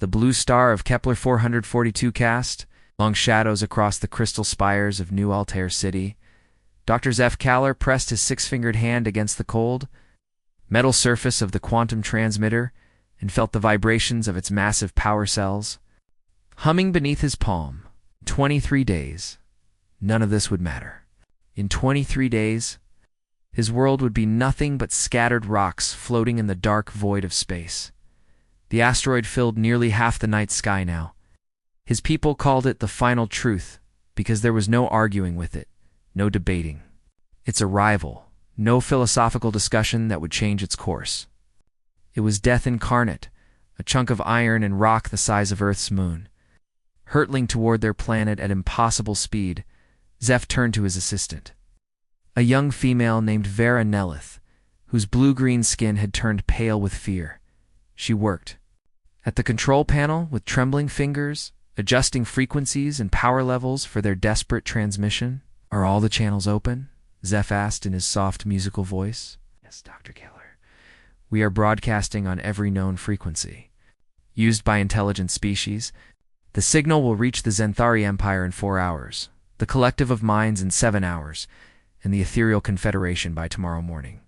The blue star of Kepler 442 cast, long shadows across the crystal spires of New Altair City. Dr. Zeph Kaller pressed his six-fingered hand against the cold, metal surface of the quantum transmitter and felt the vibrations of its massive power cells. Humming beneath his palm, 23 days, none of this would matter. In 23 days, his world would be nothing but scattered rocks floating in the dark void of space. The asteroid filled nearly half the night sky now. His people called it the final truth because there was no arguing with it, no debating. Its arrival, no philosophical discussion that would change its course. It was death incarnate, a chunk of iron and rock the size of Earth's moon. Hurtling toward their planet at impossible speed, Zeph turned to his assistant, a young female named Vera Nelith, whose blue-green skin had turned pale with fear. She worked at the control panel with trembling fingers, adjusting frequencies and power levels for their desperate transmission. "Are all the channels open?" Zeph asked in his soft musical voice. "Yes, Dr. Kaller. We are broadcasting on every known frequency used by intelligent species. The signal will reach the Zenthari Empire in 4 hours, the Collective of Minds in 7 hours, and the Ethereal Confederation by tomorrow morning."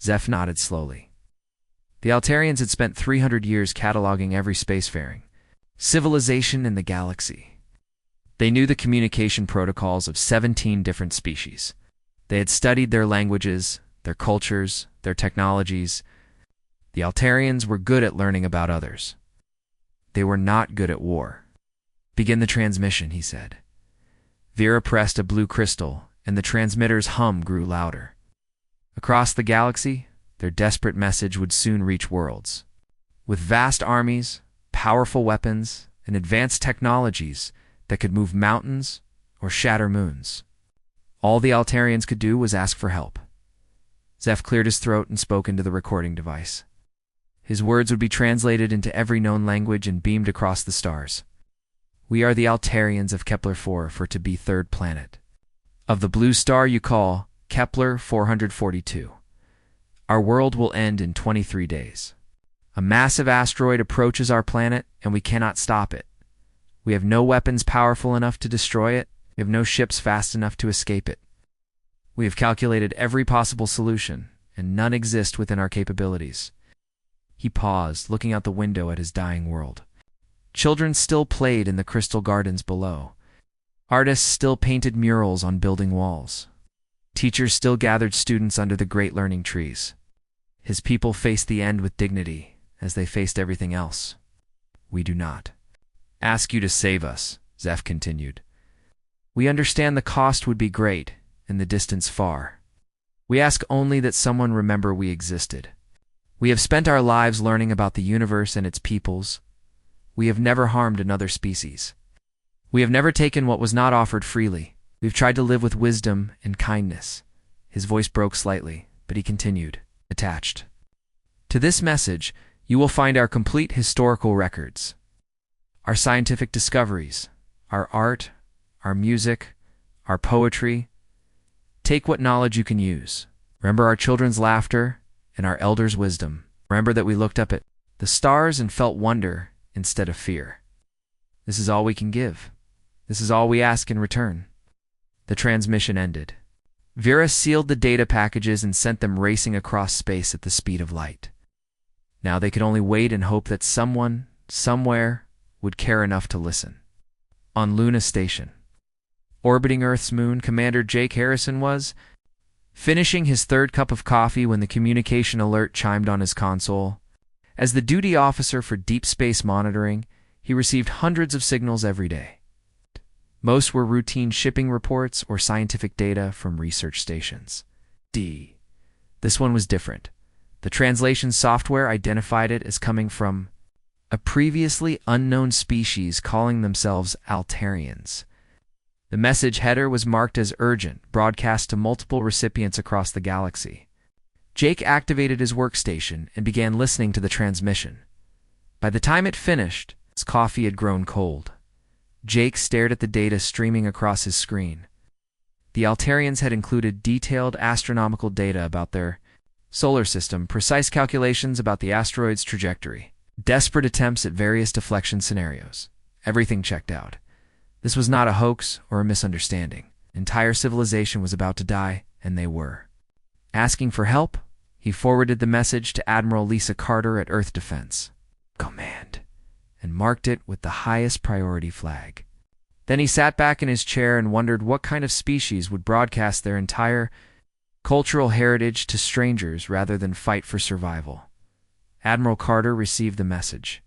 Zeph nodded slowly. The Altarians had spent 300 years cataloging every spacefaring civilization in the galaxy. They knew the communication protocols of 17 different species. They had studied their languages, their cultures, their technologies. The Altarians were good at learning about others. They were not good at war. "Begin the transmission," he said. Vera pressed a blue crystal, and the transmitter's hum grew louder. Across the galaxy, their desperate message would soon reach worlds. With vast armies, powerful weapons, and advanced technologies that could move mountains or shatter moons. All the Altarians could do was ask for help. Zeph cleared his throat and spoke into the recording device. His words would be translated into every known language and beamed across the stars. "We are the Altarians of Kepler 4 for to be third planet of the blue star you call Kepler 442. Our world will end in 23 days. A massive asteroid approaches our planet, and we cannot stop it. We have no weapons powerful enough to destroy it. We have no ships fast enough to escape it. We have calculated every possible solution, and none exist within our capabilities." He paused, looking out the window at his dying world. Children still played in the crystal gardens below. Artists still painted murals on building walls. Teachers still gathered students under the great learning trees. His people faced the end with dignity, as they faced everything else. "We do not ask you to save us," Zeph continued. "We understand the cost would be great, and the distance far. We ask only that someone remember we existed. We have spent our lives learning about the universe and its peoples. We have never harmed another species. We have never taken what was not offered freely. We've tried to live with wisdom and kindness." His voice broke slightly, but he continued, attached. "To this message, you will find our complete historical records, our scientific discoveries, our art, our music, our poetry. Take what knowledge you can use. Remember our children's laughter and our elders' wisdom. Remember that we looked up at the stars and felt wonder instead of fear. This is all we can give. This is all we ask in return." The transmission ended. Vera sealed the data packages and sent them racing across space at the speed of light. Now they could only wait and hope that someone, somewhere, would care enough to listen. On Luna Station, orbiting Earth's moon, Commander Jake Harrison was finishing his third cup of coffee when the communication alert chimed on his console. As the duty officer for deep space monitoring, he received hundreds of signals every day. Most were routine shipping reports or scientific data from research stations. This one was different. The translation software identified it as coming from a previously unknown species calling themselves Altarians. The message header was marked as urgent, broadcast to multiple recipients across the galaxy. Jake activated his workstation and began listening to the transmission. By the time it finished, his coffee had grown cold. Jake stared at the data streaming across his screen. The Altarians had included detailed astronomical data about their solar system, precise calculations about the asteroid's trajectory, Desperate attempts at various deflection scenarios. Everything checked out. This was not a hoax or a misunderstanding. Entire civilization was about to die, and they were. Asking for help, he forwarded the message to Admiral Lisa Carter at Earth Defense Command and marked it with the highest priority flag. Then he sat back in his chair and wondered what kind of species would broadcast their entire cultural heritage to strangers rather than fight for survival. Admiral Carter received the message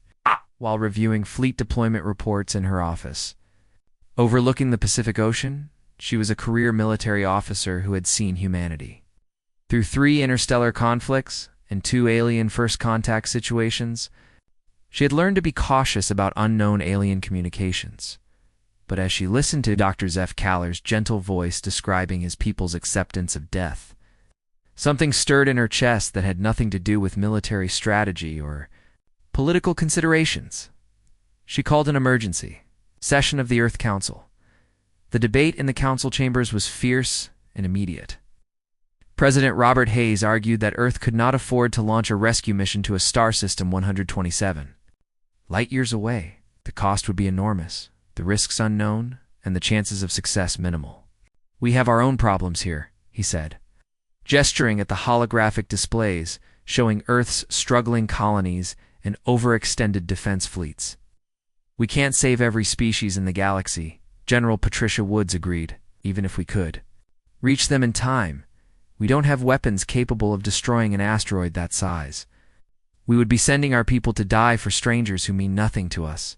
while reviewing fleet deployment reports in her office. Overlooking the Pacific Ocean, she was a career military officer who had seen humanity. Through 3 interstellar conflicts and 2 alien first contact situations, she had learned to be cautious about unknown alien communications. But as she listened to Dr. Zeph Kaller's gentle voice describing his people's acceptance of death, something stirred in her chest that had nothing to do with military strategy or political considerations. She called an emergency session of the Earth Council. The debate in the council chambers was fierce and immediate. President Robert Hayes argued that Earth could not afford to launch a rescue mission to a star system 127. Light years away, the cost would be enormous, the risks unknown, and the chances of success minimal. "We have our own problems here," he said, gesturing at the holographic displays showing Earth's struggling colonies and overextended defense fleets. "We can't save every species in the galaxy," General Patricia Woods agreed, "even if we could reach them in time. We don't have weapons capable of destroying an asteroid that size. We would be sending our people to die for strangers who mean nothing to us."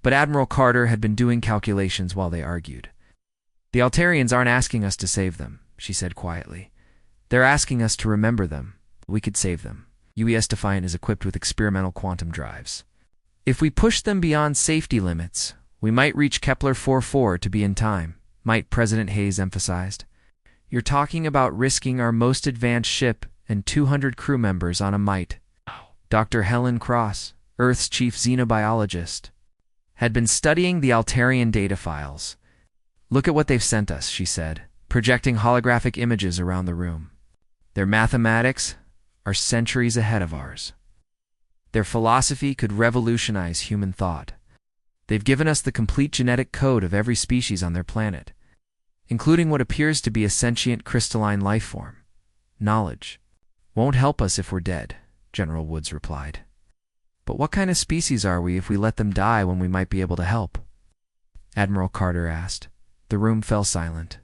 But Admiral Carter had been doing calculations while they argued. "The Altarians aren't asking us to save them," she said quietly. "They're asking us to remember them. We could save them. UES Defiant is equipped with experimental quantum drives. If we push them beyond safety limits, we might reach Kepler 44 to be in time," President Hayes emphasized. "You're talking about risking our most advanced ship and 200 crew members on a mite." Dr. Helen Cross, Earth's chief xenobiologist, had been studying the Altarian data files. "Look at what they've sent us," she said, projecting holographic images around the room. "Their mathematics are centuries ahead of ours. Their philosophy could revolutionize human thought. They've given us the complete genetic code of every species on their planet, including what appears to be a sentient crystalline life form. Knowledge won't help us if we're dead," General Woods replied. "But what kind of species are we if we let them die when we might be able to help?" Admiral Carter asked. The room fell silent.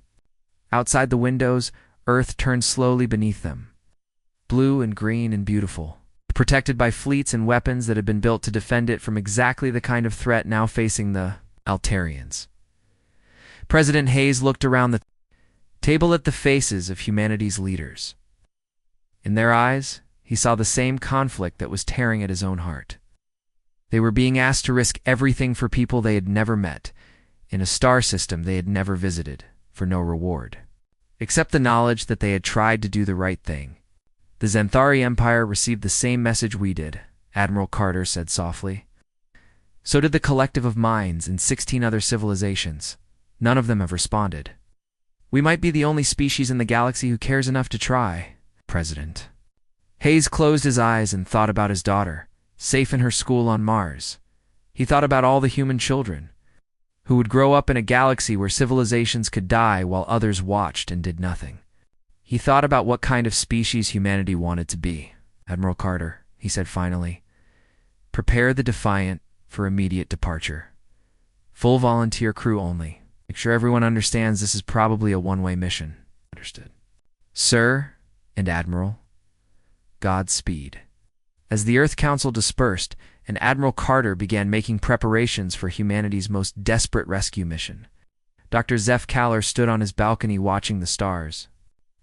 Outside the windows, Earth turned slowly beneath them, blue and green and beautiful, protected by fleets and weapons that had been built to defend it from exactly the kind of threat now facing the Altarians. President Hayes looked around the table at the faces of humanity's leaders. In their eyes, he saw the same conflict that was tearing at his own heart. They were being asked to risk everything for people they had never met, in a star system they had never visited, for no reward, except the knowledge that they had tried to do the right thing. "The Xanthari Empire received the same message we did," Admiral Carter said softly. "So did the Collective of Minds and 16 other civilizations. None of them have responded. We might be the only species in the galaxy who cares enough to try, President." Hayes closed his eyes and thought about his daughter, safe in her school on Mars. He thought about all the human children who would grow up in a galaxy where civilizations could die while others watched and did nothing. He thought about what kind of species humanity wanted to be. "Admiral Carter," he said finally, "prepare the Defiant for immediate departure. Full volunteer crew only. Make sure everyone understands this is probably a one-way mission." "Understood." "Sir and Admiral, Godspeed." As the Earth Council dispersed, and Admiral Carter began making preparations for humanity's most desperate rescue mission, Dr. Zeph Kaller stood on his balcony watching the stars.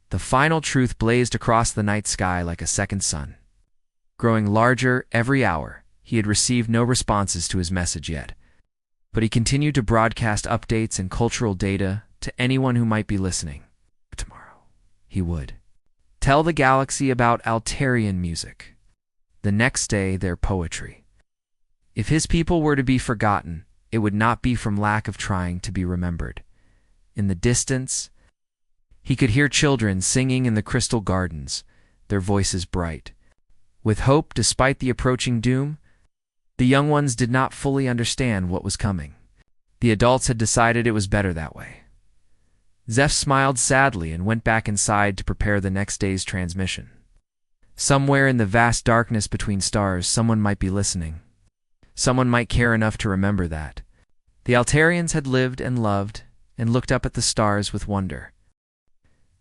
The final truth blazed across the night sky like a second sun. Growing larger every hour, he had received no responses to his message yet, but he continued to broadcast updates and cultural data to anyone who might be listening. Tomorrow, he would tell the galaxy about Altarian music. The next day, their poetry. If his people were to be forgotten, it would not be from lack of trying to be remembered. In the distance, he could hear children singing in the crystal gardens, their voices bright, With hope despite the approaching doom, the young ones did not fully understand what was coming. The adults had decided it was better that way. Zeph smiled sadly and went back inside to prepare the next day's transmission. Somewhere in the vast darkness between stars, someone might be listening. Someone might care enough to remember that. The Altarians had lived and loved and looked up at the stars with wonder.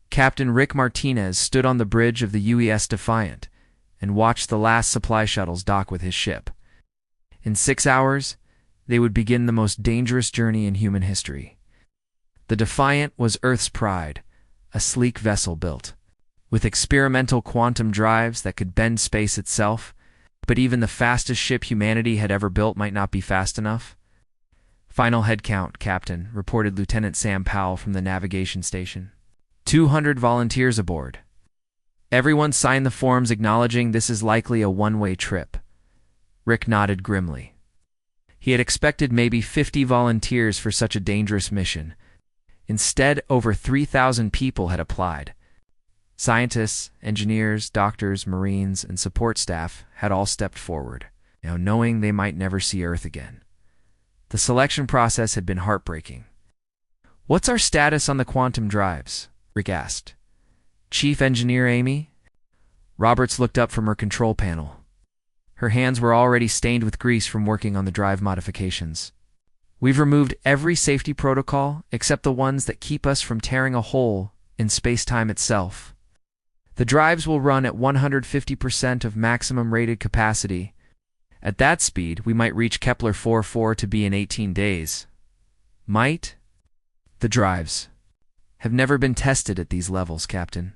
Captain Rick Martinez stood on the bridge of the UES Defiant and watched the last supply shuttles dock with his ship. In 6 hours, they would begin the most dangerous journey in human history. The Defiant was Earth's pride, a sleek vessel built with experimental quantum drives that could bend space itself, but even the fastest ship humanity had ever built might not be fast enough. Final head count, Captain, reported Lieutenant Sam Powell from the navigation station. 200 volunteers aboard. Everyone signed the forms acknowledging this is likely a one-way trip. Rick nodded grimly. He had expected maybe 50 volunteers for such a dangerous mission. Instead, over 3,000 people had applied. Scientists, engineers, doctors, Marines, and support staff had all stepped forward, now knowing they might never see Earth again. The selection process had been heartbreaking. "What's our status on the quantum drives?" Rick asked. "Chief Engineer Amy?" Roberts looked up from her control panel. Her hands were already stained with grease from working on the drive modifications. "We've removed every safety protocol except the ones that keep us from tearing a hole in space-time itself. The drives will run at 150% of maximum rated capacity. At that speed, we might reach Kepler 4.4 to be in 18 days. Might? The drives have never been tested at these levels, Captain.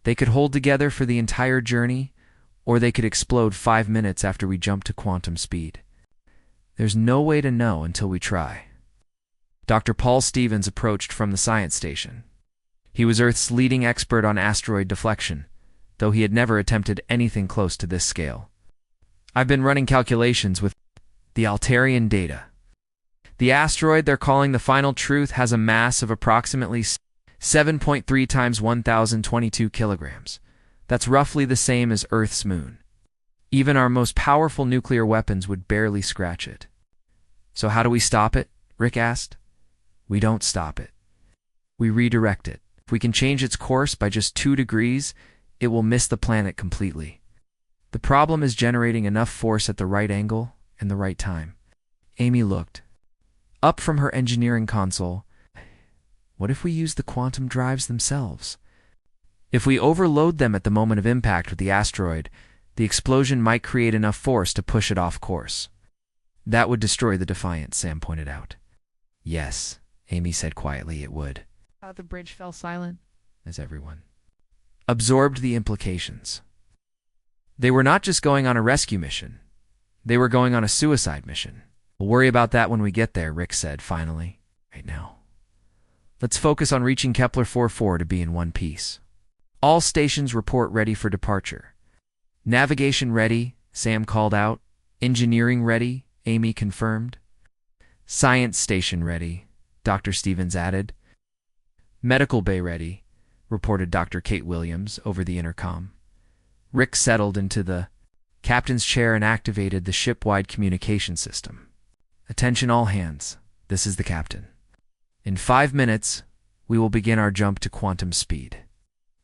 They could hold together for the entire journey, or they could explode 5 minutes after we jump to quantum speed. There's no way to know until we try." Dr. Paul Stevens approached from the science station. He was Earth's leading expert on asteroid deflection, though he had never attempted anything close to this scale. "I've been running calculations with the Altarian data. The asteroid they're calling the Final Truth has a mass of approximately 7.3 times 1,022 kilograms. That's roughly the same as Earth's moon. Even our most powerful nuclear weapons would barely scratch it." "So how do we stop it?" Rick asked. "We don't stop it. We redirect it. If we can change its course by just 2 degrees, it will miss the planet completely. The problem is generating enough force at the right angle and the right time." Amy looked up from her engineering console. "What if we use the quantum drives themselves? If we overload them at the moment of impact with the asteroid, the explosion might create enough force to push it off course." "That would destroy the Defiant," Sam pointed out. "Yes," Amy said quietly, "it would." The bridge fell silent as everyone absorbed the implications. They were not just going on a rescue mission. They were going on a suicide mission. "We'll worry about that when we get there," Rick said finally. "Right now, let's focus on reaching Kepler 4.4 to be in one piece." "All stations report ready for departure." "Navigation ready," Sam called out. "Engineering ready," Amy confirmed. "Science station ready," Dr. Stevens added. "Medical bay ready," reported Dr. Kate Williams over the intercom. Rick settled into the captain's chair and activated the ship-wide communication system. "Attention all hands, this is the captain. In 5 minutes, we will begin our jump to quantum speed.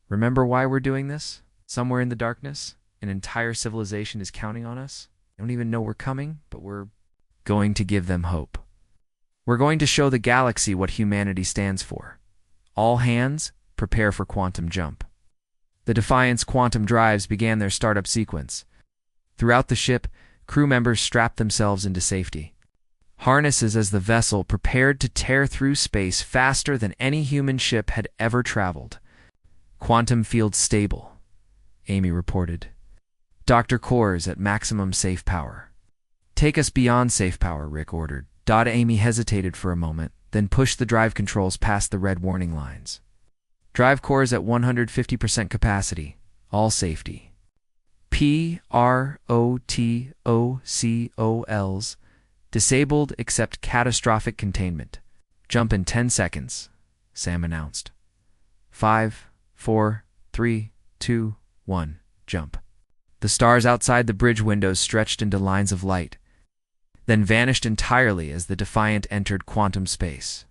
Remember why we're doing this? Somewhere in the darkness, an entire civilization is counting on us. They don't even know we're coming, but we're going to give them hope. We're going to show the galaxy what humanity stands for. All hands, prepare for quantum jump." The Defiant's quantum drives began their startup sequence. Throughout the ship, crew members strapped themselves into safety harnesses as the vessel prepared to tear through space faster than any human ship had ever traveled. "Quantum field stable," Amy reported. "Dr. Cores at maximum safe power." "Take us beyond safe power," Rick ordered. Amy hesitated for a moment, then pushed the drive controls past the red warning lines. "Drive cores at 150% capacity. All safety. PROTOCOLs. Disabled except catastrophic containment. Jump in 10 seconds, Sam announced. 5, 4, 3, 2, 1, jump." The stars outside the bridge windows stretched into lines of light, then vanished entirely as the Defiant entered quantum space.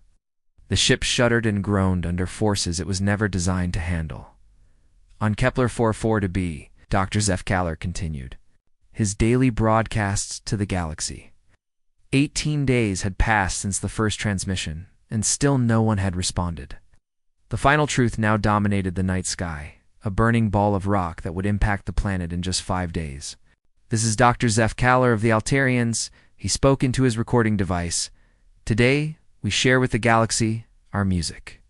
The ship shuddered and groaned under forces it was never designed to handle. On Kepler 442b, Dr. Zeph Kaller continued his daily broadcasts to the galaxy. 18 days had passed since the first transmission, and still no one had responded. The final truth now dominated the night sky, a burning ball of rock that would impact the planet in just 5 days. "This is Dr. Zeph Kaller of the Altarians," he spoke into his recording device. "Today, we share with the galaxy our music.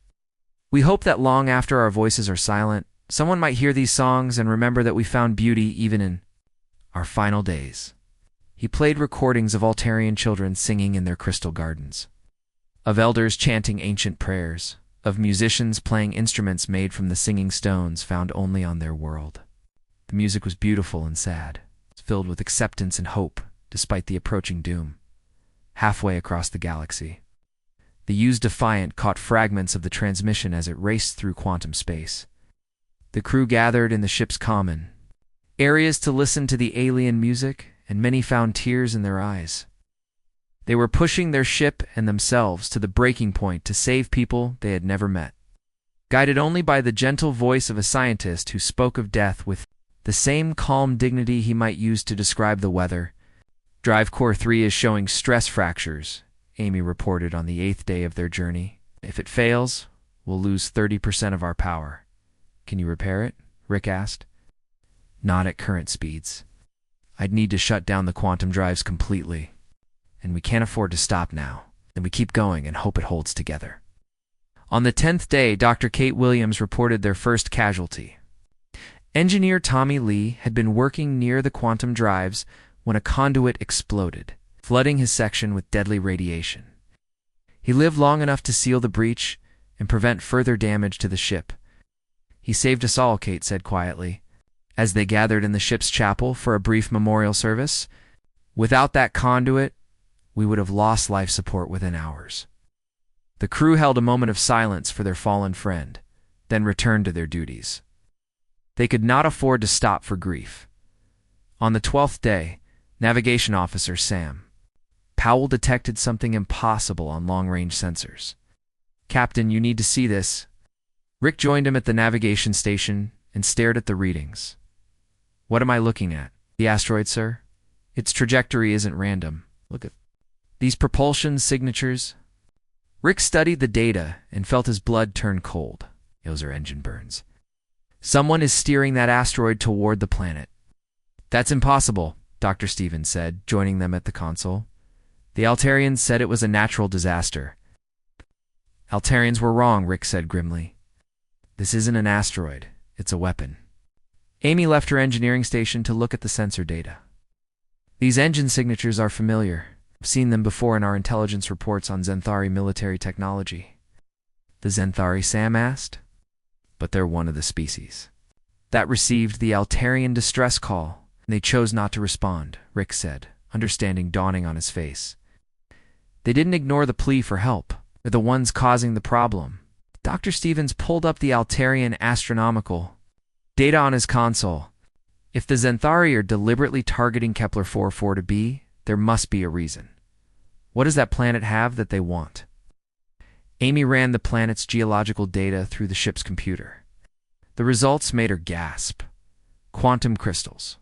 We hope that long after our voices are silent, someone might hear these songs and remember that we found beauty even in our final days." He played recordings of Altarian children singing in their crystal gardens, of elders chanting ancient prayers, of musicians playing instruments made from the singing stones found only on their world. The music was beautiful and sad, filled with acceptance and hope, despite the approaching doom. Halfway across the galaxy, the used Defiant caught fragments of the transmission as it raced through quantum space. The crew gathered in the ship's common areas to listen to the alien music, and many found tears in their eyes. They were pushing their ship and themselves to the breaking point to save people they had never met. Guided only by the gentle voice of a scientist who spoke of death with the same calm dignity he might use to describe the weather. "Drive Core 3 is showing stress fractures," Amy reported on the 8th day of their journey. "If it fails, we'll lose 30% of our power." "Can you repair it?" Rick asked. "Not at current speeds. I'd need to shut down the quantum drives completely. And we can't afford to stop now. Then we keep going and hope it holds together." On the 10th day, Dr. Kate Williams reported their first casualty. Engineer Tommy Lee had been working near the quantum drives when a conduit exploded, flooding his section with deadly radiation. He lived long enough to seal the breach and prevent further damage to the ship. "He saved us all," Kate said quietly, as they gathered in the ship's chapel for a brief memorial service. "Without that conduit, we would have lost life support within hours." The crew held a moment of silence for their fallen friend, then returned to their duties. They could not afford to stop for grief. On the 12th day, Navigation Officer Sam Powell detected something impossible on long-range sensors. "Captain, you need to see this." Rick joined him at the navigation station and stared at the readings. "What am I looking at?" "The asteroid, sir. Its trajectory isn't random. Look at these propulsion signatures." Rick studied the data and felt his blood turn cold. Those are engine burns. "Someone is steering that asteroid toward the planet." "That's impossible," Dr. Stevens said, joining them at the console. "The Altarians said it was a natural disaster." "Altarians were wrong," Rick said grimly. "This isn't an asteroid. It's a weapon." Amy left her engineering station to look at the sensor data. "These engine signatures are familiar. I've seen them before in our intelligence reports on Zenthari military technology." "The Zenthari?" Sam asked. "But they're one of the species that received the Altarian distress call. They chose not to respond," Rick said, understanding dawning on his face. "They didn't ignore the plea for help. They're the ones causing the problem." Dr. Stevens pulled up the Altarian astronomical data on his console. "If the Zenthari are deliberately targeting Kepler 442b, there must be a reason. What does that planet have that they want?" Amy ran the planet's geological data through the ship's computer. The results made her gasp. Quantum crystals.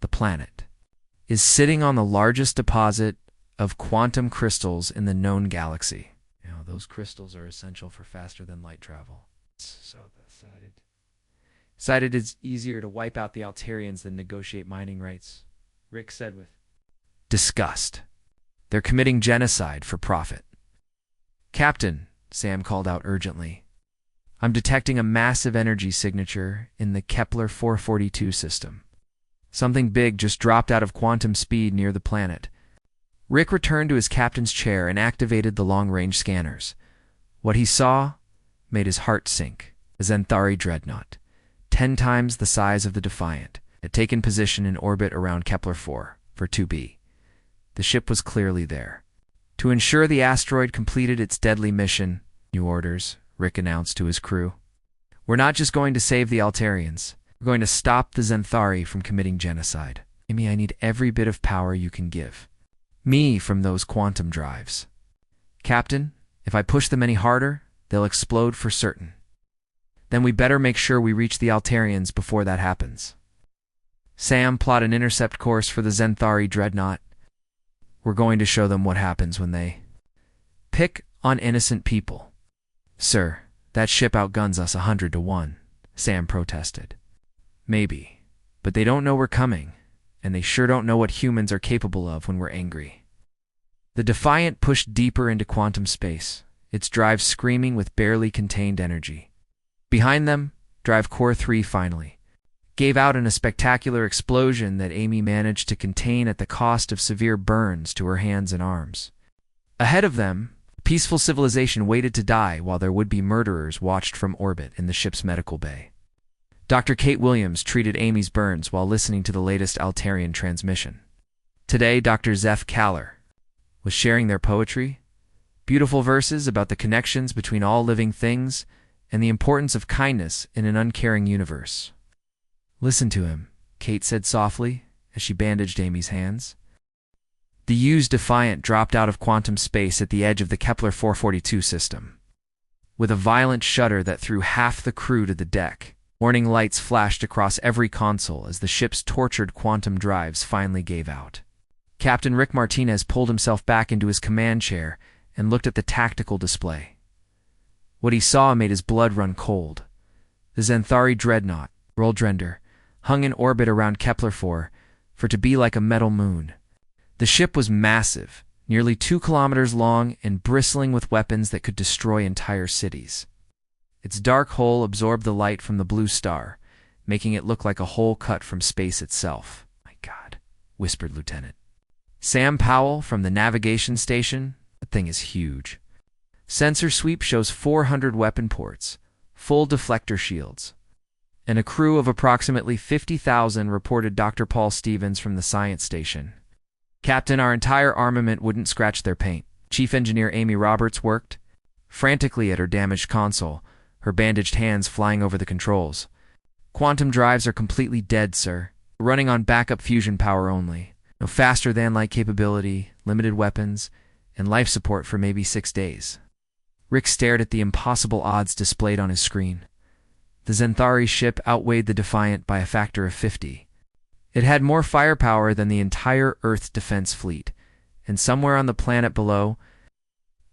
The planet is sitting on the largest deposit of quantum crystals in the known galaxy. Those crystals are essential for faster-than-light travel. So decided it's easier to wipe out the Altarians than negotiate mining rights, Rick said with disgust. "They're committing genocide for profit." "Captain," Sam called out urgently, "I'm detecting a massive energy signature in the Kepler 442 system. Something big just dropped out of quantum speed near the planet." Rick returned to his captain's chair and activated the long-range scanners. What he saw made his heart sink. A Zenthari dreadnought, 10 times the size of the Defiant, had taken position in orbit around Kepler 442b. The ship was clearly there. To ensure the asteroid completed its deadly mission, "New orders," Rick announced to his crew. "We're not just going to save the Altarians. We're going to stop the Zenthari from committing genocide. Amy, I need every bit of power you can give me from those quantum drives. Captain, if I push them any harder, they'll explode for certain. Then we better make sure we reach the Altarians before that happens. Sam, plot an intercept course for the Zenthari dreadnought. We're going to show them what happens when they pick on innocent people. Sir, that ship outguns us 100 to 1, Sam protested. Maybe, but they don't know we're coming, and they sure don't know what humans are capable of when we're angry. The Defiant pushed deeper into quantum space, its drive screaming with barely contained energy. Behind them, Drive Core 3 finally gave out in a spectacular explosion that Amy managed to contain at the cost of severe burns to her hands and arms. Ahead of them, a peaceful civilization waited to die while their would-be murderers watched from orbit in the ship's medical bay. Dr. Kate Williams treated Amy's burns while listening to the latest Altarian transmission. Today, Dr. Zeph Kaller was sharing their poetry, beautiful verses about the connections between all living things and the importance of kindness in an uncaring universe. Listen to him, Kate said softly as she bandaged Amy's hands. The used Defiant dropped out of quantum space at the edge of the Kepler 442 system. With a violent shudder that threw half the crew to the deck, warning lights flashed across every console as the ship's tortured quantum drives finally gave out. Captain Rick Martinez pulled himself back into his command chair and looked at the tactical display. What he saw made his blood run cold. The Zenthari dreadnought, Worldrender, hung in orbit around Kepler 4 for to be like a metal moon. The ship was massive, nearly 2 kilometers long and bristling with weapons that could destroy entire cities. Its dark hull absorbed the light from the blue star, making it look like a hole cut from space itself. My God, whispered Lieutenant Sam Powell from the navigation station. The thing is huge. Sensor sweep shows 400 weapon ports, full deflector shields, and a crew of approximately 50,000, reported Dr. Paul Stevens from the science station. Captain, our entire armament wouldn't scratch their paint. Chief Engineer Amy Roberts worked frantically at her damaged console, her bandaged hands flying over the controls. Quantum drives are completely dead, sir. Running on backup fusion power only. No faster-than-light capability, limited weapons, and life support for maybe 6 days. Rick stared at the impossible odds displayed on his screen. The Zenthari ship outweighed the Defiant by a factor of 50. It had more firepower than the entire Earth defense fleet, and somewhere on the planet below,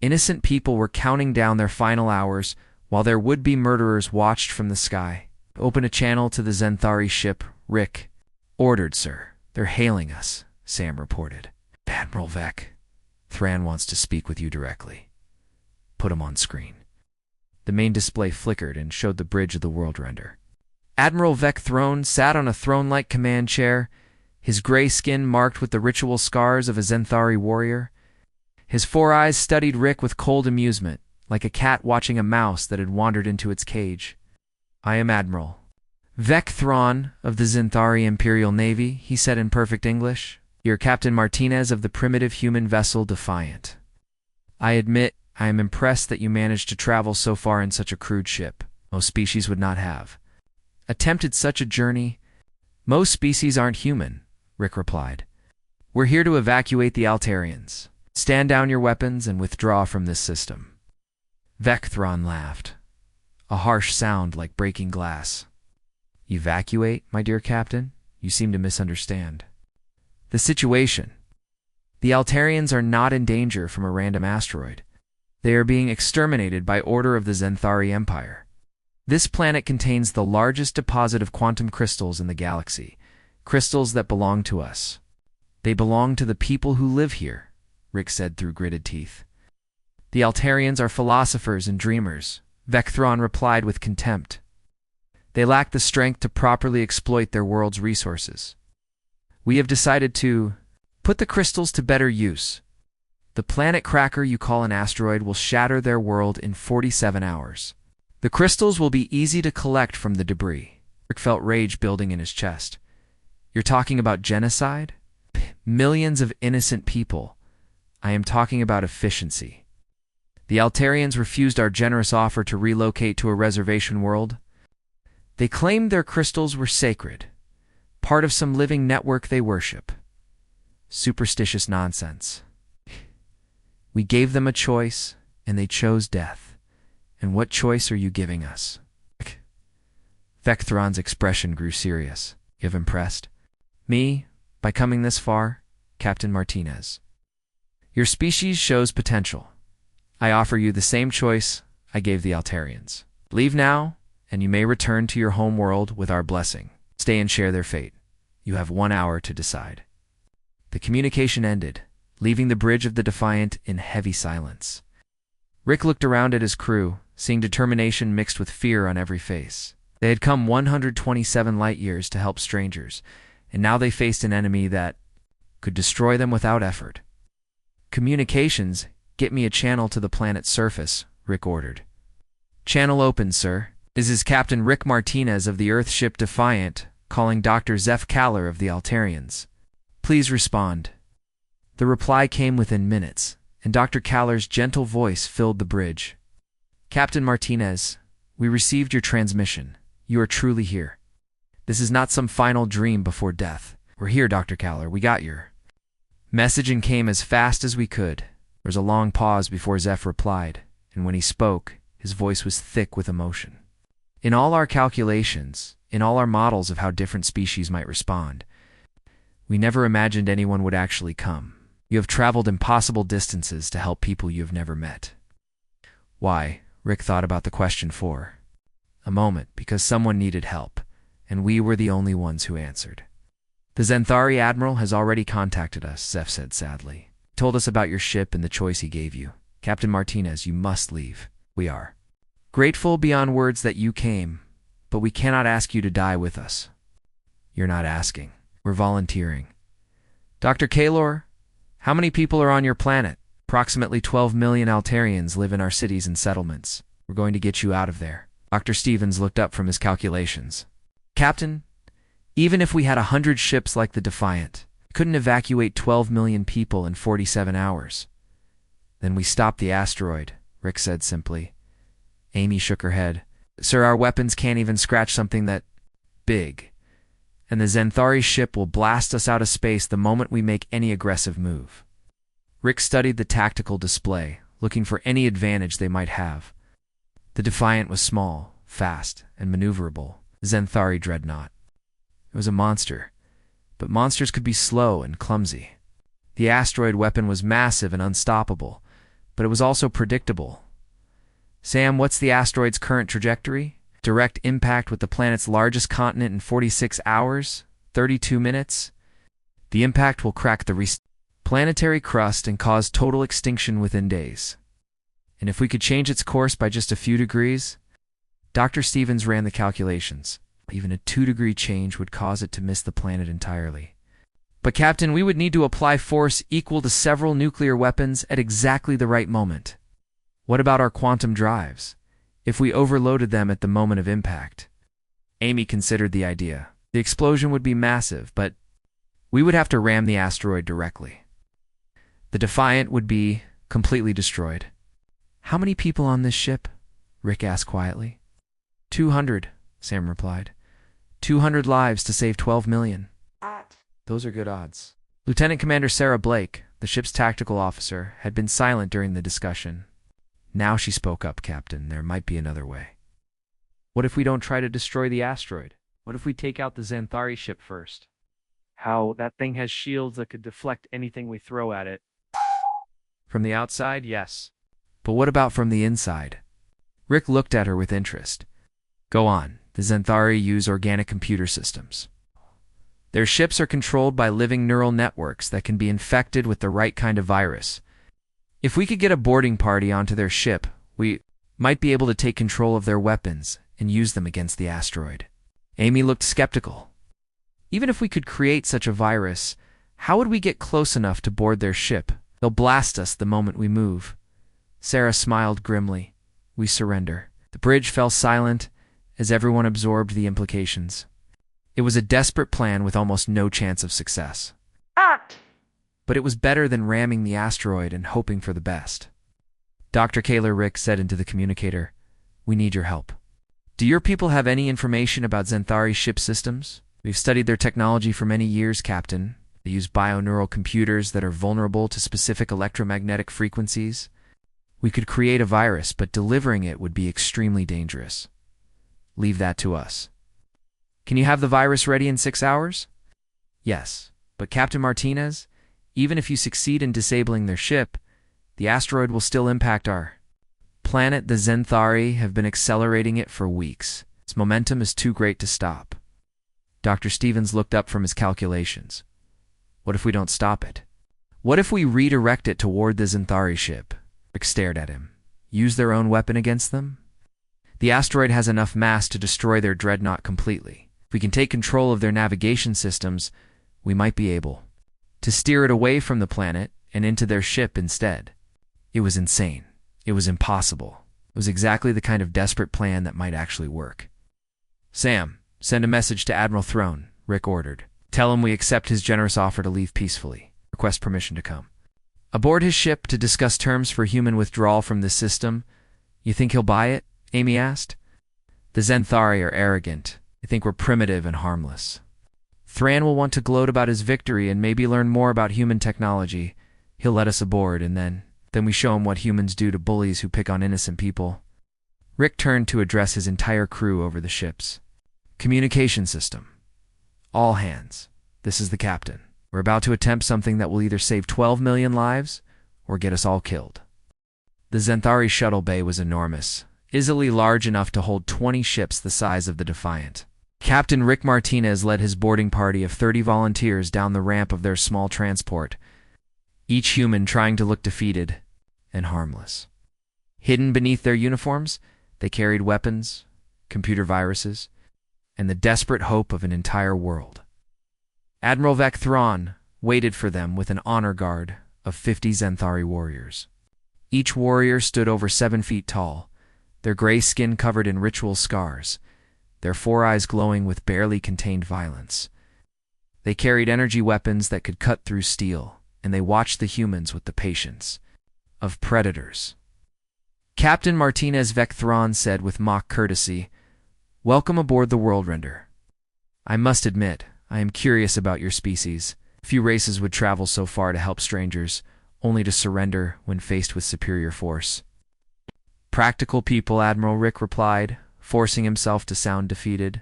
innocent people were counting down their final hours while their would-be murderers watched from the sky. Open a channel to the Zenthari ship, Rick ordered, sir. They're hailing us, Sam reported. Admiral Vec, Thran wants to speak with you directly. Put him on screen. The main display flickered and showed the bridge of the Worldrender. Admiral Vec Throne sat on a throne-like command chair, his gray skin marked with the ritual scars of a Zenthari warrior. His 4 eyes studied Rick with cold amusement, like a cat watching a mouse that had wandered into its cage. I am Admiral Vec Thrawn of the Zenthari Imperial Navy, he said in perfect English. You're Captain Martinez of the primitive human vessel Defiant. I admit I am impressed that you managed to travel so far in such a crude ship. Most species would not have attempted such a journey. Most species aren't human, Rick replied. We're here to evacuate the Altarians. Stand down your weapons and withdraw from this system. Vec Thrawn laughed, a harsh sound like breaking glass. Evacuate, my dear Captain? You seem to misunderstand the situation. The Altarians are not in danger from a random asteroid. They are being exterminated by order of the Zenthari Empire. This planet contains the largest deposit of quantum crystals in the galaxy, crystals that belong to us. They belong to the people who live here, Rick said through gritted teeth. The Altarians are philosophers and dreamers, Vec Thrawn replied with contempt. They lack the strength to properly exploit their world's resources. We have decided to put the crystals to better use. The planet cracker you call an asteroid will shatter their world in 47 hours. The crystals will be easy to collect from the debris. Rick felt rage building in his chest. You're talking about genocide? Millions of innocent people. I am talking about efficiency. The Altarians refused our generous offer to relocate to a reservation world. They claimed their crystals were sacred, part of some living network they worship. Superstitious nonsense. We gave them a choice, and they chose death. And what choice are you giving us? Vectron's expression grew serious. You have impressed me by coming this far, Captain Martinez. Your species shows potential. I offer you the same choice I gave the Altarians. Leave now, and you may return to your home world with our blessing. Stay and share their fate. You have 1 hour to decide. The communication ended, leaving the bridge of the Defiant in heavy silence. Rick looked around at his crew, seeing determination mixed with fear on every face. They had come 127 light-years to help strangers, and now they faced an enemy that could destroy them without effort. Communications, get me a channel to the planet's surface, Rick ordered. Channel open, sir. This is Captain Rick Martinez of the Earthship Defiant, calling Dr. Zeph Kaller of the Altarians. Please respond. The reply came within minutes, and Dr. Kaller's gentle voice filled the bridge. Captain Martinez, we received your transmission. You are truly here. This is not some final dream before death. We're here, Dr. Kaller. We got your message and came as fast as we could. There was a long pause before Zeph replied, and when he spoke, his voice was thick with emotion. In all our calculations, in all our models of how different species might respond, we never imagined anyone would actually come. You have traveled impossible distances to help people you have never met. Why? Rick thought about the question for a moment, because someone needed help, and we were the only ones who answered. The Zenthari Admiral has already contacted us, Zeph said sadly. He told us about your ship and the choice he gave you. Captain Martinez, you must leave. We are grateful beyond words that you came, but we cannot ask you to die with us. You're not asking. We're volunteering. Dr. Kaller, how many people are on your planet? Approximately 12 million Altarians live in our cities and settlements. We're going to get you out of there. Dr. Stevens looked up from his calculations. Captain, even if we had 100 ships like the Defiant, we couldn't evacuate 12 million people in 47 hours. Then we stopped the asteroid, Rick said simply. Amy shook her head. Sir, our weapons can't even scratch something that big. And the Zenthari ship will blast us out of space the moment we make any aggressive move. Rick studied the tactical display, looking for any advantage they might have. The Defiant was small, fast, and maneuverable. The Zenthari dreadnought. It was a monster, but monsters could be slow and clumsy. The asteroid weapon was massive and unstoppable, but it was also predictable. Sam, what's the asteroid's current trajectory? Direct impact with the planet's largest continent in 46 hours, 32 minutes. The impact will crack the planetary crust and cause total extinction within days. And if we could change its course by just a few degrees? Dr. Stevens ran the calculations. Even a 2-degree change would cause it to miss the planet entirely. But Captain, we would need to apply force equal to several nuclear weapons at exactly the right moment. What about our quantum drives? If we overloaded them at the moment of impact? Amy considered the idea. The explosion would be massive, but we would have to ram the asteroid directly. The Defiant would be completely destroyed. How many people on this ship? Rick asked quietly. 200, Sam replied. 200 lives to save 12 million. Those are good odds. Lieutenant Commander Sarah Blake, the ship's tactical officer, had been silent during the discussion. Now she spoke up, Captain. There might be another way. What if we don't try to destroy the asteroid? What if we take out the Zenthari ship first? How that thing has shields that could deflect anything we throw at it. From the outside, yes. But what about from the inside? Rick looked at her with interest. Go on. The Zenthari use organic computer systems. Their ships are controlled by living neural networks that can be infected with the right kind of virus. If we could get a boarding party onto their ship, we might be able to take control of their weapons and use them against the asteroid. Amy looked skeptical. Even if we could create such a virus, how would we get close enough to board their ship? They'll blast us the moment we move. Sarah smiled grimly. We surrender. The bridge fell silent as everyone absorbed the implications. It was a desperate plan with almost no chance of success. But it was better than ramming the asteroid and hoping for the best. Dr. Kaller, Rick said into the communicator, we need your help. Do your people have any information about Xanthari ship systems? We've studied their technology for many years, Captain. They use bioneural computers that are vulnerable to specific electromagnetic frequencies. We could create a virus, but delivering it would be extremely dangerous. Leave that to us. Can you have the virus ready in 6 hours? Yes, but Captain Martinez, even if you succeed in disabling their ship, the asteroid will still impact our planet. The Xanthari have been accelerating it for weeks. Its momentum is too great to stop. Dr. Stevens looked up from his calculations. What if we don't stop it? What if we redirect it toward the Xanthari ship? Rick stared at him. Use their own weapon against them? The asteroid has enough mass to destroy their dreadnought completely. If we can take control of their navigation systems, we might be able to steer it away from the planet and into their ship instead. It was insane. It was impossible. It was exactly the kind of desperate plan that might actually work. Sam, send a message to Admiral Throne, Rick ordered. Tell him we accept his generous offer to leave peacefully. Request permission to come aboard his ship to discuss terms for human withdrawal from this system. You think he'll buy it? Amy asked. The Xanthari are arrogant. They think we're primitive and harmless. Thran will want to gloat about his victory and maybe learn more about human technology. He'll let us aboard, and then we show him what humans do to bullies who pick on innocent people. Rick turned to address his entire crew over the ships. Communication system. All hands. This is the captain. We're about to attempt something that will either save 12 million lives or get us all killed. The Xanthari shuttle bay was enormous, easily large enough to hold 20 ships the size of the Defiant. Captain Rick Martinez led his boarding party of 30 volunteers down the ramp of their small transport, each human trying to look defeated and harmless. Hidden beneath their uniforms, they carried weapons, computer viruses, and the desperate hope of an entire world. Admiral Vec Thrawn waited for them with an honor guard of 50 Xanthari warriors. Each warrior stood over 7 feet tall, their gray skin covered in ritual scars, their 4 eyes glowing with barely contained violence. They carried energy weapons that could cut through steel, and they watched the humans with the patience of predators. Captain Martinez Vec Thrawn said with mock courtesy, "Welcome aboard the Worldrender. I must admit, I am curious about your species. Few races would travel so far to help strangers, only to surrender when faced with superior force." "Practical people," Admiral Rick replied, forcing himself to sound defeated.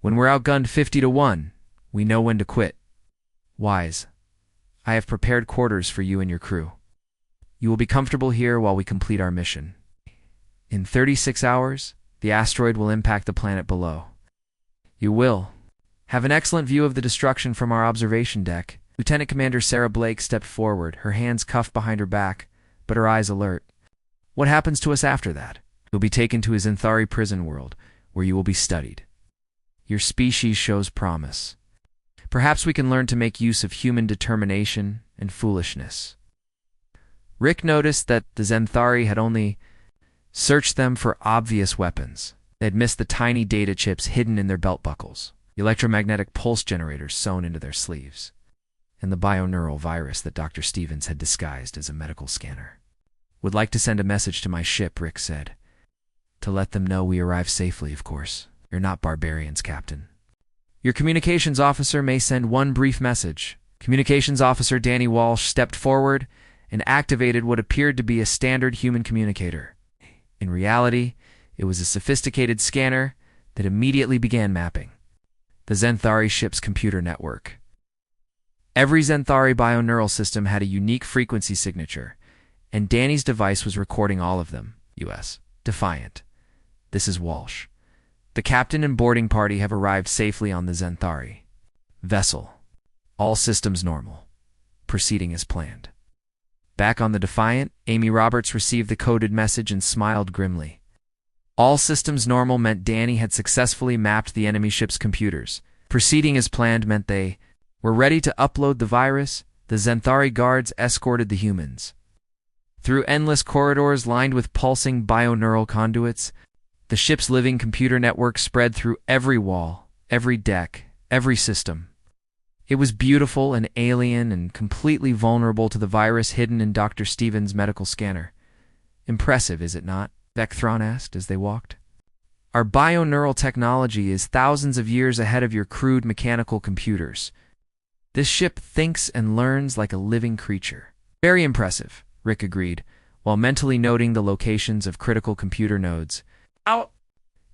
"When we're outgunned 50 to 1, we know when to quit. Wise, I have prepared quarters for you and your crew. You will be comfortable here while we complete our mission. In 36 hours, the asteroid will impact the planet below. You will have an excellent view of the destruction from our observation deck." Lieutenant Commander Sarah Blake stepped forward, her hands cuffed behind her back, but her eyes alert. "What happens to us after that?" "You'll be taken to a Xanthari prison world, where you will be studied. Your species shows promise. Perhaps we can learn to make use of human determination and foolishness." Rick noticed that the Xanthari had only searched them for obvious weapons. They had missed the tiny data chips hidden in their belt buckles, the electromagnetic pulse generators sewn into their sleeves, and the bioneural virus that Dr. Stevens had disguised as a medical scanner. "Would like to send a message to my ship," Rick said. "To let them know we arrived safely, of course. You're not barbarians, Captain." "Your communications officer may send one brief message." Communications officer Danny Walsh stepped forward and activated what appeared to be a standard human communicator. In reality, it was a sophisticated scanner that immediately began mapping the Xanthari ship's computer network. Every Xanthari bioneural system had a unique frequency signature, and Danny's device was recording all of them. U.S. Defiant. This is Walsh. The captain and boarding party have arrived safely on the Xanthari vessel. All systems normal. Proceeding as planned. Back on the Defiant, Amy Roberts received the coded message and smiled grimly. All systems normal meant Danny had successfully mapped the enemy ship's computers. Proceeding as planned meant they were ready to upload the virus. The Xanthari guards escorted the humans through endless corridors lined with pulsing bioneural conduits. The ship's living computer network spread through every wall, every deck, every system. It was beautiful and alien and completely vulnerable to the virus hidden in Dr. Stevens' medical scanner. "Impressive, is it not?" Vec Thrawn asked as they walked Our bioneural technology is thousands of years ahead of your crude mechanical computers. This ship thinks and learns like a living creature. Very impressive, Rick agreed, while mentally noting the locations of critical computer nodes. Ow!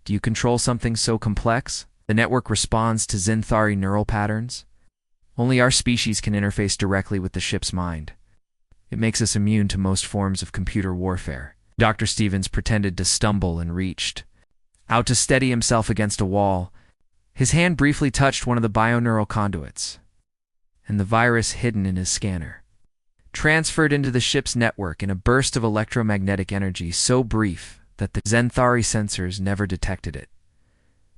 Do you control something so complex? The network responds to Xanthari neural patterns. Only our species can interface directly with the ship's mind. It makes us immune to most forms of computer warfare. Dr. Stevens pretended to stumble and reached out to steady himself against a wall. His hand briefly touched one of the bioneural conduits, and the virus hidden in his scanner transferred into the ship's network in a burst of electromagnetic energy so brief that the Xanthari sensors never detected it.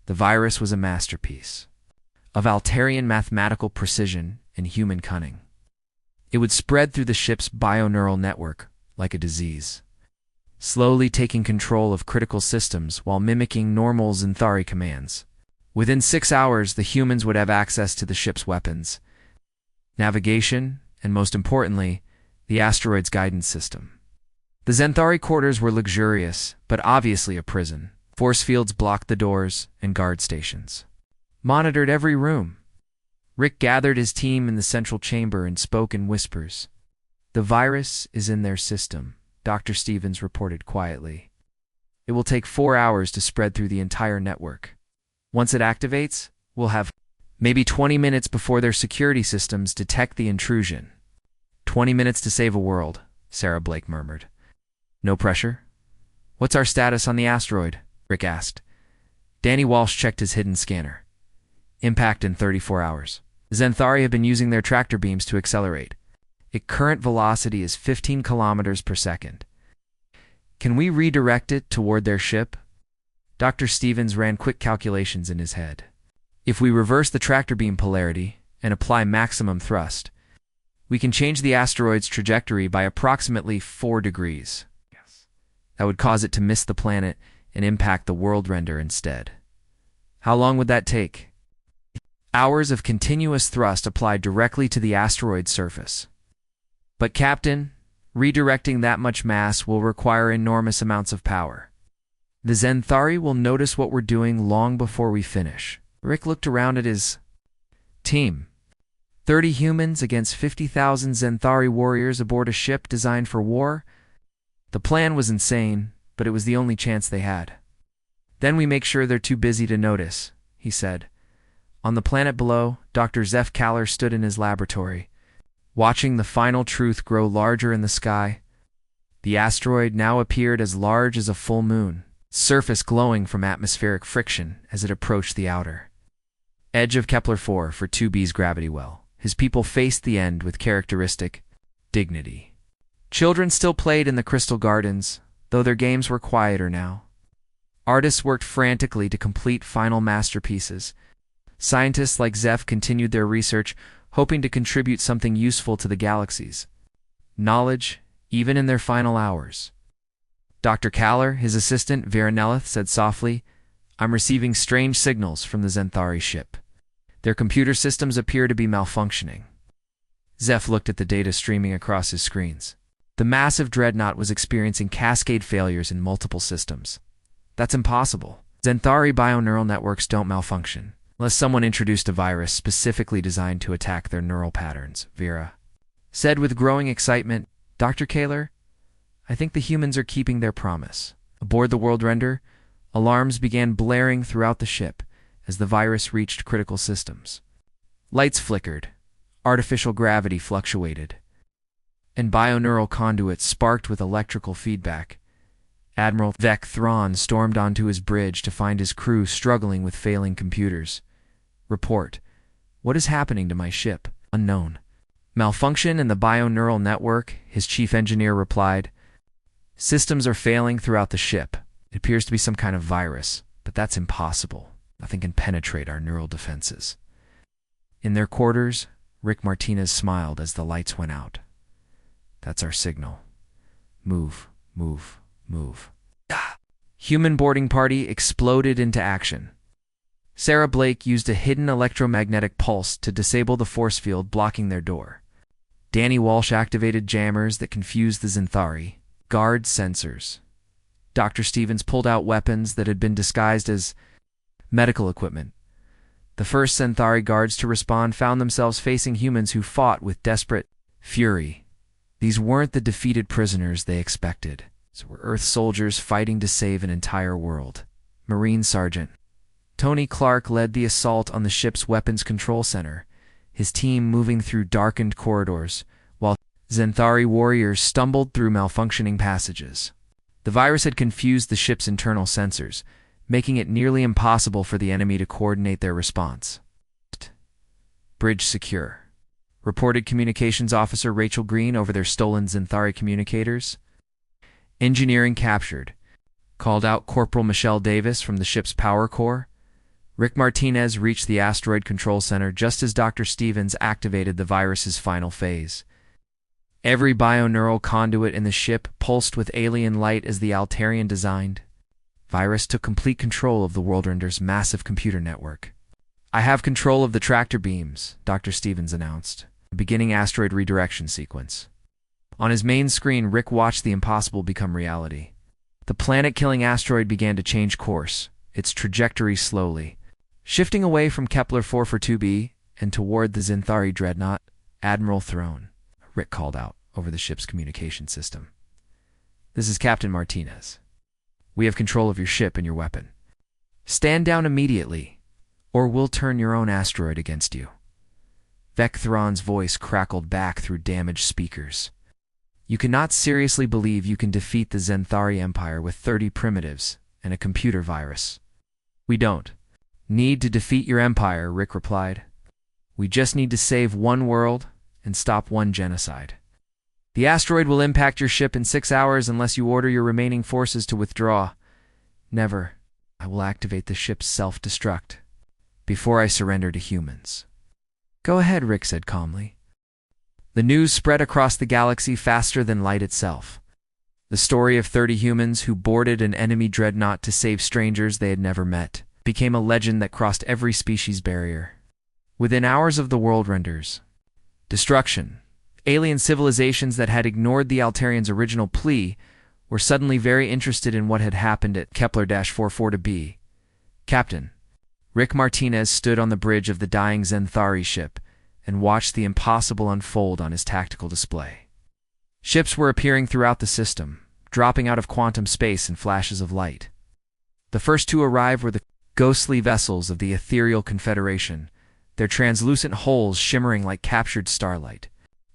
The virus was a masterpiece of Altarian mathematical precision and human cunning. It would spread through the ship's bioneural network like a disease, slowly taking control of critical systems while mimicking normal Xanthari commands. Within 6 hours, the humans would have access to the ship's weapons, navigation, and most importantly, the asteroid's guidance system. The Xanthari quarters were luxurious, but obviously a prison. Force fields blocked the doors, and guard stations monitored every room. Rick gathered his team in the central chamber and spoke in whispers. The virus is in their system, Dr. Stevens reported quietly. It will take 4 hours to spread through the entire network. Once it activates, we'll have maybe 20 minutes before their security systems detect the intrusion. 20 minutes to save a world, Sarah Blake murmured. No pressure? What's our status on the asteroid? Rick asked. Danny Walsh checked his hidden scanner. Impact in 34 hours. Xanthari have been using their tractor beams to accelerate. Its current velocity is 15 kilometers per second. Can we redirect it toward their ship? Dr. Stevens ran quick calculations in his head. If we reverse the tractor beam polarity and apply maximum thrust, we can change the asteroid's trajectory by approximately 4 degrees. That would cause it to miss the planet and impact the world render instead. How long would that take? Hours of continuous thrust applied directly to the asteroid's surface. But Captain, redirecting that much mass will require enormous amounts of power. The Xanthari will notice what we're doing long before we finish. Rick looked around at his team. 30 humans against 50,000 Xanthari warriors aboard a ship designed for war? The plan was insane, but it was the only chance they had. Then we make sure they're too busy to notice, he said. On the planet below, Dr. Zeph Kaller stood in his laboratory, watching the final truth grow larger in the sky. The asteroid now appeared as large as a full moon, surface glowing from atmospheric friction as it approached the outer edge of Kepler-4 for 2B's gravity well. His people faced the end with characteristic dignity. Children still played in the crystal gardens, though their games were quieter now. Artists worked frantically to complete final masterpieces. Scientists like Zeph continued their research, hoping to contribute something useful to the galaxies. Knowledge, even in their final hours. Dr. Kaller, his assistant, Vera Nelith, said softly, I'm receiving strange signals from the Xanthari ship. Their computer systems appear to be malfunctioning. Zeph looked at the data streaming across his screens. The massive dreadnought was experiencing cascade failures in multiple systems. That's impossible. Xanthari bioneural networks don't malfunction, unless someone introduced a virus specifically designed to attack their neural patterns, Vera said with growing excitement. Dr. Kaller, I think the humans are keeping their promise. Aboard the World Render, alarms began blaring throughout the ship as the virus reached critical systems. Lights flickered, artificial gravity fluctuated, and bioneural conduits sparked with electrical feedback. Admiral Vec Thrawn stormed onto his bridge to find his crew struggling with failing computers. Report. What is happening to my ship? Unknown. Malfunction in the bioneural network, his chief engineer replied. Systems are failing throughout the ship. It appears to be some kind of virus, but that's impossible. Nothing can penetrate our neural defenses. In their quarters, Rick Martinez smiled as the lights went out. That's our signal. Move, move, move. Human boarding party exploded into action. Sarah Blake used a hidden electromagnetic pulse to disable the force field blocking their door. Danny Walsh activated jammers that confused the Xanthari guard sensors. Dr. Stevens pulled out weapons that had been disguised as medical equipment. The first Zenthari guards to respond found themselves facing humans who fought with desperate fury. These weren't the defeated prisoners they expected. These were Earth soldiers fighting to save an entire world. Marine Sergeant Tony Clark led the assault on the ship's weapons control center, his team moving through darkened corridors, while Zenthari warriors stumbled through malfunctioning passages. The virus had confused the ship's internal sensors, making it nearly impossible for the enemy to coordinate their response. Bridge secure, reported Communications Officer Rachel Green over their stolen Zenthari communicators. Engineering captured, called out Corporal Michelle Davis from the ship's power core. Rick Martinez reached the asteroid control center just as Dr. Stevens activated the virus's final phase. Every bioneural conduit in the ship pulsed with alien light as the Altarian designed. Virus took complete control of the Worldrender's massive computer network. "I have control of the tractor beams," Dr. Stevens announced, beginning asteroid redirection sequence. On his main screen, Rick watched the impossible become reality. The planet-killing asteroid began to change course, its trajectory slowly, shifting away from Kepler 442b and toward the Zenthari dreadnought, Admiral Throne. Rick called out over the ship's communication system. "This is Captain Martinez. We have control of your ship and your weapon. Stand down immediately, or we'll turn your own asteroid against you." Vec Thrawn's voice crackled back through damaged speakers. "You cannot seriously believe you can defeat the Zenthari Empire with 30 primitives and a computer virus." "We don't need to defeat your empire," Rick replied. "We just need to save one world and stop one genocide. The asteroid will impact your ship in 6 hours unless you order your remaining forces to withdraw. Never. I will activate the ship's self-destruct before I surrender to humans." "Go ahead," Rick said calmly. The news spread across the galaxy faster than light itself. The story of 30 humans who boarded an enemy dreadnought to save strangers they had never met became a legend that crossed every species barrier. Within hours of the Worldrender's destruction, alien civilizations that had ignored the Altarians' original plea were suddenly very interested in what had happened at Kepler-44b. Captain Rick Martinez stood on the bridge of the dying Zenthari ship and watched the impossible unfold on his tactical display. Ships were appearing throughout the system, dropping out of quantum space in flashes of light. The first to arrive were the ghostly vessels of the Ethereal Confederation, their translucent hulls shimmering like captured starlight.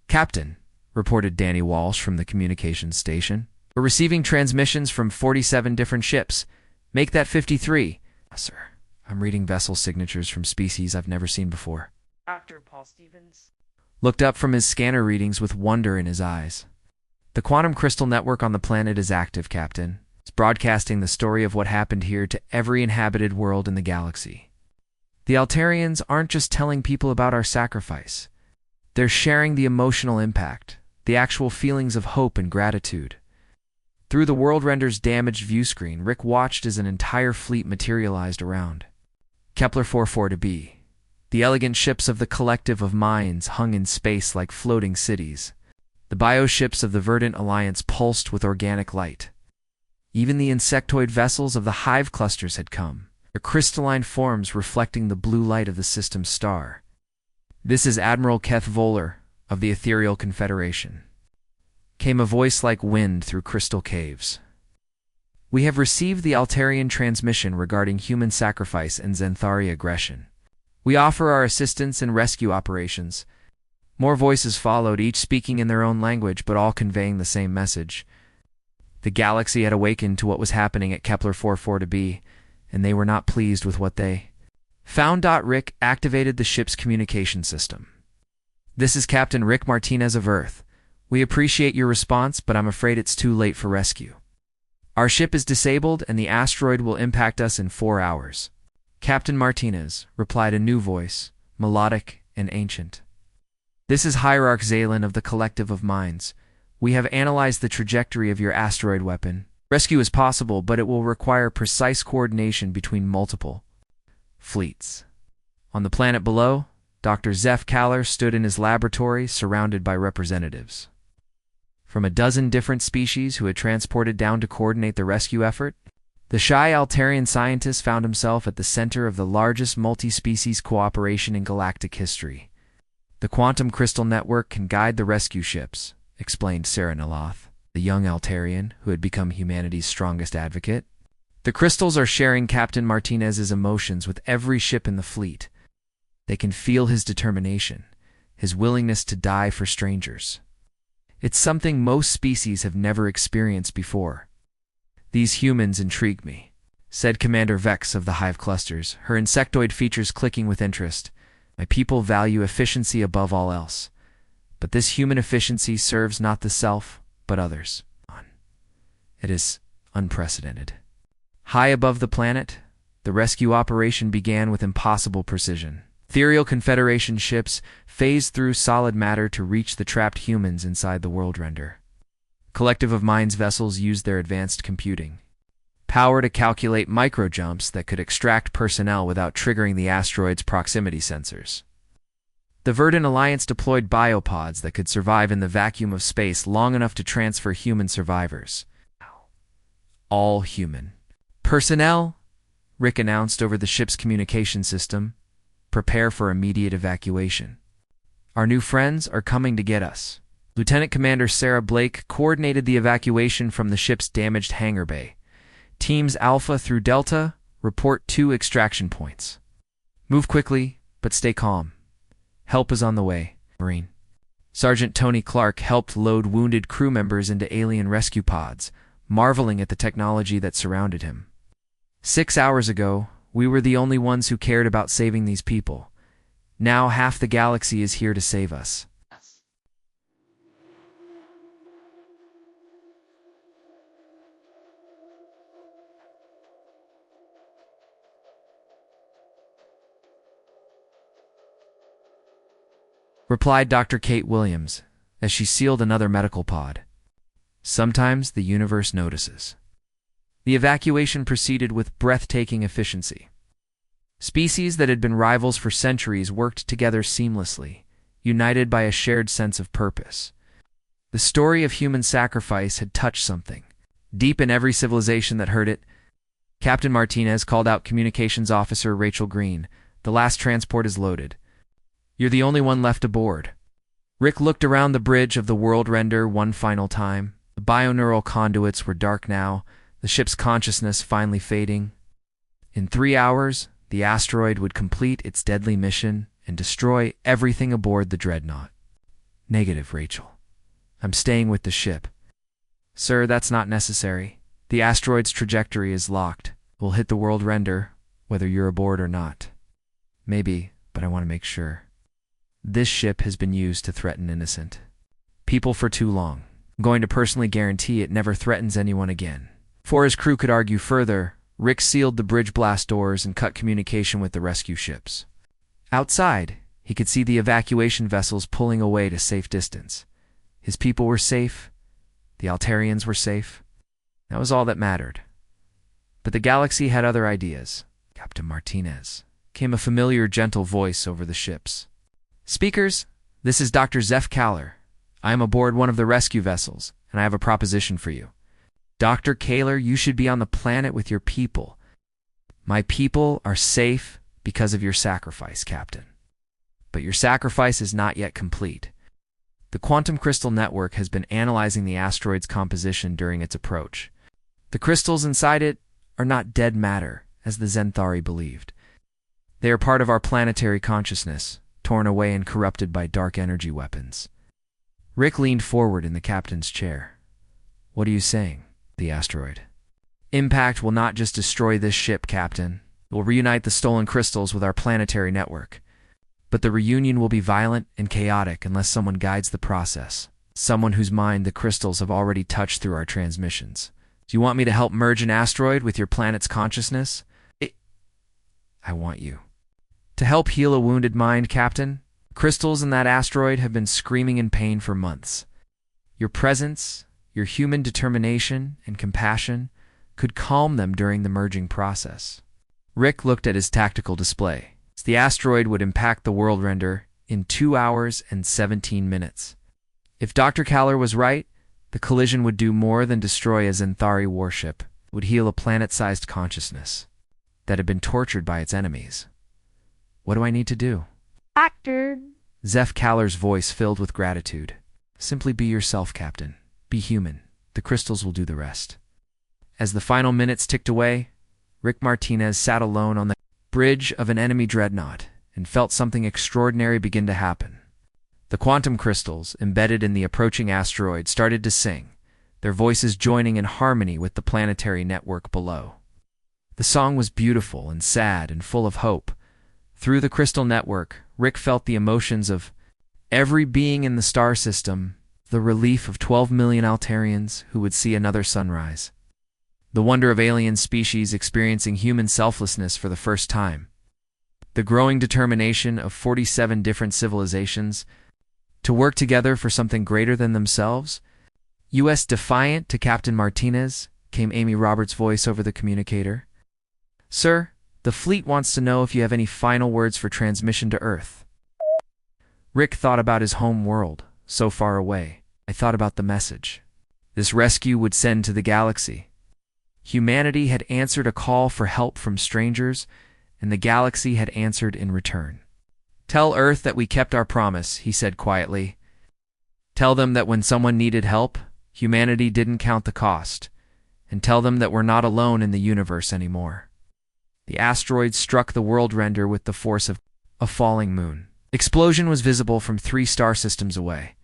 "Captain," reported Danny Walsh from the communications station, "we're receiving transmissions from 47 different ships. Make that 53. Sir, I'm reading vessel signatures from species I've never seen before." Dr. Paul Stevens Looked up from his scanner readings with wonder in his eyes. "The quantum crystal network on the planet is active, Captain. It's broadcasting the story of what happened here to every inhabited world in the galaxy. The Altarians aren't just telling people about our sacrifice. They're sharing the emotional impact, the actual feelings of hope and gratitude." Through the Worldrender's damaged view screen, Rick watched as an entire fleet materialized around. Kepler 44b. The elegant ships of the Collective of Minds hung in space like floating cities. The bioships of the Verdant Alliance pulsed with organic light. Even the insectoid vessels of the Hive clusters had come, their crystalline forms reflecting the blue light of the system's star. "This is Admiral Keth Voller of the Ethereal Confederation," came a voice like wind through crystal caves. "We have received the Altarian transmission regarding human sacrifice and Zenthari aggression. We offer our assistance in rescue operations." More voices followed, each speaking in their own language but all conveying the same message. The galaxy had awakened to what was happening at Kepler 44b, and they were not pleased with what they found. Rick activated the ship's communication system. "This is Captain Rick Martinez of Earth. We appreciate your response, but I'm afraid it's too late for rescue. Our ship is disabled and the asteroid will impact us in 4 hours. "Captain Martinez," replied a new voice, melodic and ancient. "This is Hierarch Zalen of the Collective of Minds. We have analyzed the trajectory of your asteroid weapon. Rescue is possible, but it will require precise coordination between multiple fleets." On the planet below, Dr. Zeph Kaller stood in his laboratory surrounded by representatives. from a dozen different species who had transported down to coordinate the rescue effort. The shy Altarian scientist found himself at the center of the largest multi-species cooperation in galactic history. The quantum crystal network can guide the rescue ships, explained Sarah Naloth, the young Altarian who had become humanity's strongest advocate. The crystals are sharing Captain Martinez's emotions with every ship in the fleet. They can feel his determination, his willingness to die for strangers. It's something most species have never experienced before. These humans intrigue me, said Commander Vex of the Hive Clusters, her insectoid features clicking with interest. My people value efficiency above all else. But this human efficiency serves not the self, but others. It is unprecedented. High above the planet, the rescue operation began with impossible precision. Ethereal Confederation ships phased through solid matter to reach the trapped humans inside the world render. Collective of Minds vessels used their advanced computing power to calculate micro-jumps that could extract personnel without triggering the asteroid's proximity sensors. The Verdant Alliance deployed biopods that could survive in the vacuum of space long enough to transfer human survivors. All human. Personnel, Rick announced over the ship's communication system. Prepare for immediate evacuation. Our new friends are coming to get us. Lieutenant Commander Sarah Blake coordinated the evacuation from the ship's damaged hangar bay. Teams Alpha through Delta report 2 extraction points. Move quickly, but stay calm. Help is on the way, Marine. Sergeant Tony Clark helped load wounded crew members into alien rescue pods, marveling at the technology that surrounded him. 6 hours ago, we were the only ones who cared about saving these people. Now half the galaxy is here to save us. Replied Dr. Kate Williams, as she sealed another medical pod. Sometimes the universe notices. The evacuation proceeded with breathtaking efficiency. Species that had been rivals for centuries worked together seamlessly, united by a shared sense of purpose. The story of human sacrifice had touched something, deep in every civilization that heard it. Captain Martinez called out Communications Officer Rachel Green. The last transport is loaded. You're the only one left aboard. Rick looked around the bridge of the world render one final time. The bioneural conduits were dark now, the ship's consciousness finally fading. In 3 hours, the asteroid would complete its deadly mission and destroy everything aboard the dreadnought. Negative, Rachel. I'm staying with the ship. Sir, that's not necessary. The asteroid's trajectory is locked. We'll hit the world render, whether you're aboard or not. Maybe, but I want to make sure. This ship has been used to threaten innocent people for too long. I'm going to personally guarantee it never threatens anyone again. Before his crew could argue further, Rick sealed the bridge blast doors and cut communication with the rescue ships. Outside, he could see the evacuation vessels pulling away to safe distance. His people were safe. The Altarians were safe. That was all that mattered. But the galaxy had other ideas. Captain Martinez. Came a familiar, gentle voice over the ships. Speakers, this is Dr. Zeph Kaler. I am aboard one of the rescue vessels, and I have a proposition for you. Dr. Kaler, you should be on the planet with your people. My people are safe because of your sacrifice, Captain. But your sacrifice is not yet complete. The Quantum Crystal Network has been analyzing the asteroid's composition during its approach. The crystals inside it are not dead matter, as the Zenthari believed. They are part of our planetary consciousness, torn away and corrupted by dark energy weapons. Rick leaned forward in the captain's chair. What are you saying? The asteroid. Impact will not just destroy this ship, Captain. It will reunite the stolen crystals with our planetary network. But the reunion will be violent and chaotic unless someone guides the process. Someone whose mind the crystals have already touched through our transmissions. Do you want me to help merge an asteroid with your planet's consciousness? I want you to help heal a wounded mind, Captain. Crystals in that asteroid have been screaming in pain for months. Your presence, your human determination and compassion could calm them during the merging process. Rick looked at his tactical display. The asteroid would impact the world render in 2 hours and 17 minutes. If Dr. Kaler was right, The collision would do more than destroy a Xanthari warship. It would heal a planet-sized consciousness that had been tortured by its enemies. What do I need to do? Doctor. Zeph Caller's voice filled with gratitude. Simply be yourself, Captain. Be human. The crystals will do the rest. As the final minutes ticked away, Rick Martinez sat alone on the bridge of an enemy dreadnought and felt something extraordinary begin to happen. The quantum crystals, embedded in the approaching asteroid, started to sing, their voices joining in harmony with the planetary network below. The song was beautiful and sad and full of hope. Through the crystal network, Rick felt the emotions of every being in the star system, the relief of 12 million Altarians who would see another sunrise, the wonder of alien species experiencing human selflessness for the first time, the growing determination of 47 different civilizations to work together for something greater than themselves. U.S. defiant to Captain Martinez, came Amy Roberts' voice over the communicator. Sir, the fleet wants to know if you have any final words for transmission to Earth. Rick thought about his home world, so far away. I thought about the message this rescue would send to the galaxy. Humanity had answered a call for help from strangers, and the galaxy had answered in return. Tell Earth that we kept our promise, he said quietly. Tell them that when someone needed help, humanity didn't count the cost, and tell them that we're not alone in the universe anymore. The asteroid struck the world render with the force of a falling moon. Explosion was visible from 3 star systems away,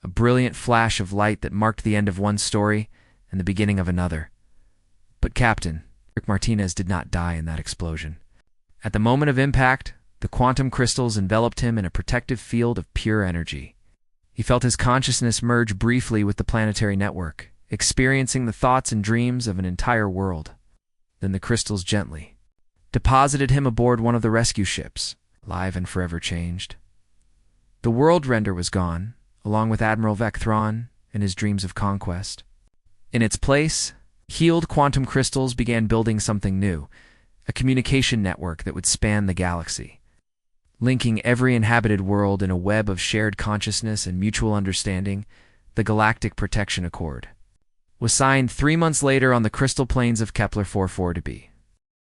a brilliant flash of light that marked the end of one story and the beginning of another. But Captain Rick Martinez did not die in that explosion. At the moment of impact, the quantum crystals enveloped him in a protective field of pure energy. He felt his consciousness merge briefly with the planetary network, experiencing the thoughts and dreams of an entire world. Then the crystals gently deposited him aboard one of the rescue ships, live and forever changed. The world render was gone, along with Admiral Vecthron and his dreams of conquest. In its place, healed quantum crystals began building something new, a communication network that would span the galaxy, linking every inhabited world in a web of shared consciousness and mutual understanding. The Galactic Protection Accord was signed 3 months later on the crystal plains of Kepler 44 to be